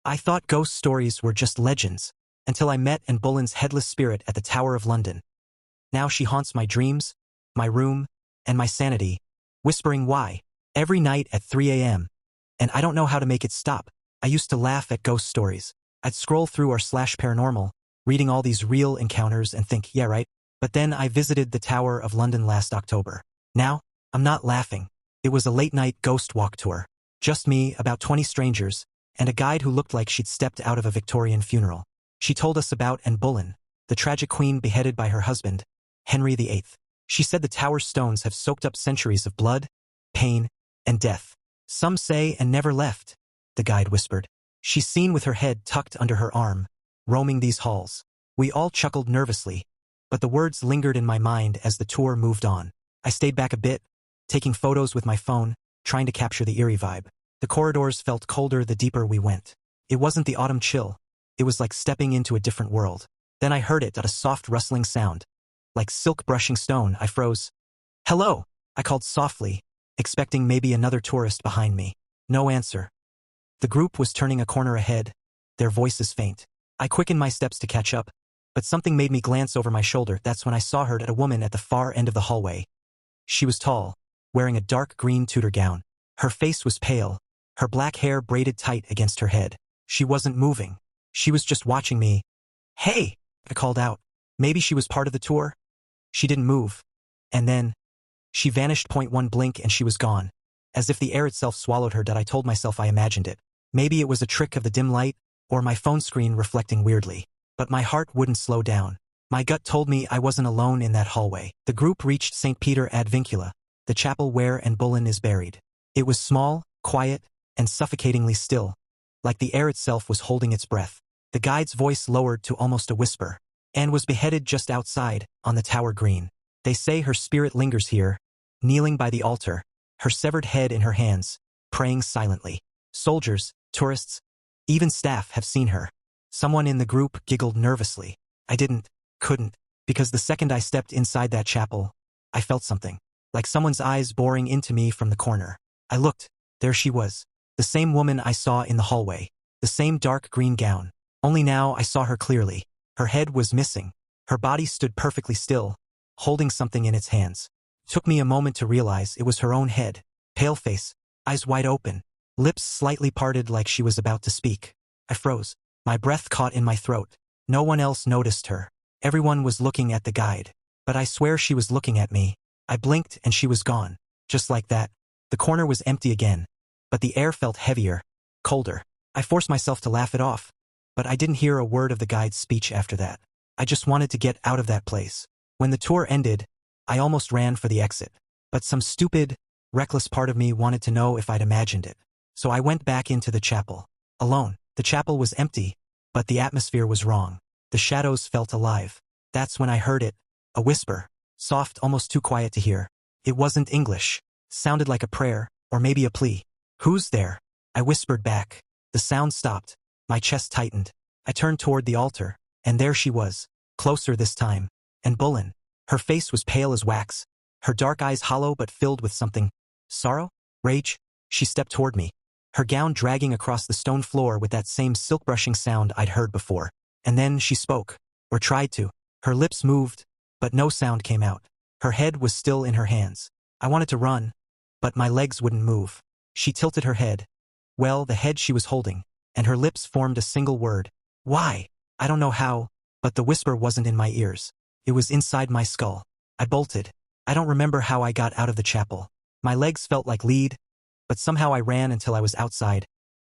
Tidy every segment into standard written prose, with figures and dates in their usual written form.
I thought ghost stories were just legends, until I met Anne Boleyn's headless spirit at the Tower of London. Now she haunts my dreams, my room, and my sanity, whispering why, every night at 3 a.m. And I don't know how to make it stop. I used to laugh at ghost stories. I'd scroll through r/paranormal, reading all these real encounters and think, yeah right, but then I visited the Tower of London last October. Now, I'm not laughing. It was a late-night ghost walk tour. Just me, about 20 strangers, and a guide who looked like she'd stepped out of a Victorian funeral. She told us about Anne Boleyn, the tragic queen beheaded by her husband, Henry VIII. She said the tower's stones have soaked up centuries of blood, pain, and death. Some say and never left, the guide whispered. She's seen with her head tucked under her arm, roaming these halls. We all chuckled nervously, but the words lingered in my mind as the tour moved on. I stayed back a bit, taking photos with my phone, trying to capture the eerie vibe. The corridors felt colder the deeper we went. It wasn't the autumn chill. It was like stepping into a different world. Then I heard it, a soft rustling sound. Like silk brushing stone, I froze. Hello, I called softly, expecting maybe another tourist behind me. No answer. The group was turning a corner ahead, their voices faint. I quickened my steps to catch up, but something made me glance over my shoulder. That's when I saw her, a woman at the far end of the hallway. She was tall, wearing a dark green Tudor gown. Her face was pale, her black hair braided tight against her head. She wasn't moving. She was just watching me. Hey, I called out. Maybe she was part of the tour? She didn't move. And then, she vanished. One blink and she was gone. As if the air itself swallowed her. I told myself I imagined it. Maybe it was a trick of the dim light, or my phone screen reflecting weirdly. But my heart wouldn't slow down. My gut told me I wasn't alone in that hallway. The group reached St. Peter ad Vincula, the chapel where Anne Boleyn is buried. It was small, quiet, and suffocatingly still, like the air itself was holding its breath. The guide's voice lowered to almost a whisper. Anne was beheaded just outside, on the Tower Green. They say her spirit lingers here, kneeling by the altar, her severed head in her hands, praying silently. Soldiers, tourists, even staff have seen her. Someone in the group giggled nervously. I couldn't, because the second I stepped inside that chapel, I felt something, like someone's eyes boring into me from the corner. I looked. There she was. The same woman I saw in the hallway. The same dark green gown. Only now I saw her clearly. Her head was missing. Her body stood perfectly still, holding something in its hands. Took me a moment to realize it was her own head. Pale face, eyes wide open, lips slightly parted like she was about to speak. I froze. My breath caught in my throat. No one else noticed her. Everyone was looking at the guide. But I swear she was looking at me. I blinked and she was gone. Just like that. The corner was empty again. But the air felt heavier, colder. I forced myself to laugh it off. But I didn't hear a word of the guide's speech after that. I just wanted to get out of that place. When the tour ended, I almost ran for the exit. But some stupid, reckless part of me wanted to know if I'd imagined it. So I went back into the chapel. Alone. The chapel was empty, but the atmosphere was wrong. The shadows felt alive. That's when I heard it. A whisper. Soft, almost too quiet to hear. It wasn't English. Sounded like a prayer, or maybe a plea. Who's there? I whispered back. The sound stopped. My chest tightened. I turned toward the altar, and there she was. Closer this time. Anne Boleyn. Her face was pale as wax. Her dark eyes hollow but filled with something. Sorrow? Rage? She stepped toward me. Her gown dragging across the stone floor with that same silk brushing sound I'd heard before. And then she spoke. Or tried to. Her lips moved, but no sound came out. Her head was still in her hands. I wanted to run, but my legs wouldn't move. She tilted her head. Well, the head she was holding, and her lips formed a single word. Why? I don't know how, but the whisper wasn't in my ears. It was inside my skull. I bolted. I don't remember how I got out of the chapel. My legs felt like lead, but somehow I ran until I was outside,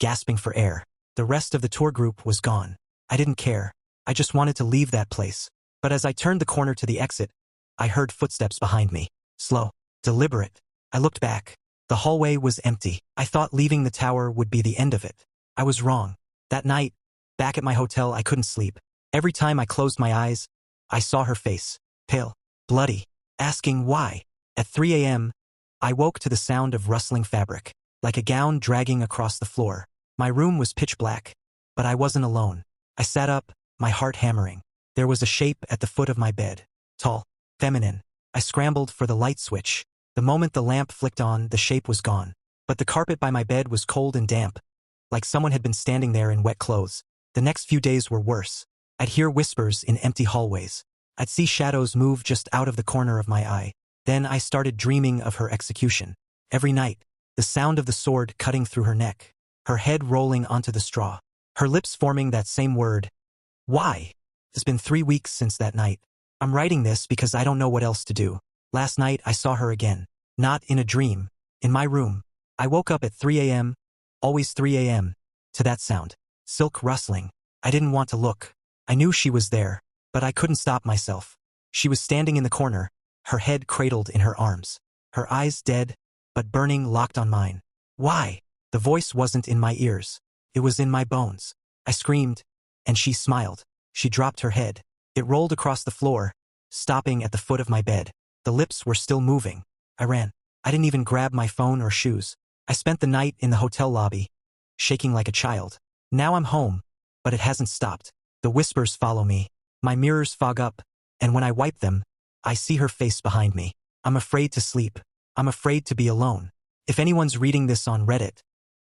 gasping for air. The rest of the tour group was gone. I didn't care. I just wanted to leave that place. But as I turned the corner to the exit, I heard footsteps behind me. Slow, deliberate. I looked back. The hallway was empty. I thought leaving the tower would be the end of it. I was wrong. That night, back at my hotel, I couldn't sleep. Every time I closed my eyes, I saw her face, pale, bloody, asking why. At 3 a.m., I woke to the sound of rustling fabric, like a gown dragging across the floor. My room was pitch black, but I wasn't alone. I sat up, my heart hammering. There was a shape at the foot of my bed. Tall, feminine. I scrambled for the light switch. The moment the lamp flicked on, the shape was gone. But the carpet by my bed was cold and damp, like someone had been standing there in wet clothes. The next few days were worse. I'd hear whispers in empty hallways. I'd see shadows move just out of the corner of my eye. Then I started dreaming of her execution. Every night, the sound of the sword cutting through her neck, her head rolling onto the straw, her lips forming that same word. Why? It's been 3 weeks since that night. I'm writing this because I don't know what else to do. Last night I saw her again. Not in a dream. In my room. I woke up at 3 a.m., always 3 a.m., to that sound. Silk rustling. I didn't want to look. I knew she was there, but I couldn't stop myself. She was standing in the corner, her head cradled in her arms, her eyes dead, but burning, locked on mine. Why? The voice wasn't in my ears. It was in my bones. I screamed, and she smiled. She dropped her head. It rolled across the floor, stopping at the foot of my bed. The lips were still moving. I ran. I didn't even grab my phone or shoes. I spent the night in the hotel lobby, shaking like a child. Now I'm home, but it hasn't stopped. The whispers follow me. My mirrors fog up, and when I wipe them, I see her face behind me. I'm afraid to sleep. I'm afraid to be alone. If anyone's reading this on Reddit,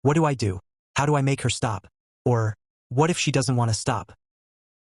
what do I do? How do I make her stop? Or, what if she doesn't want to stop?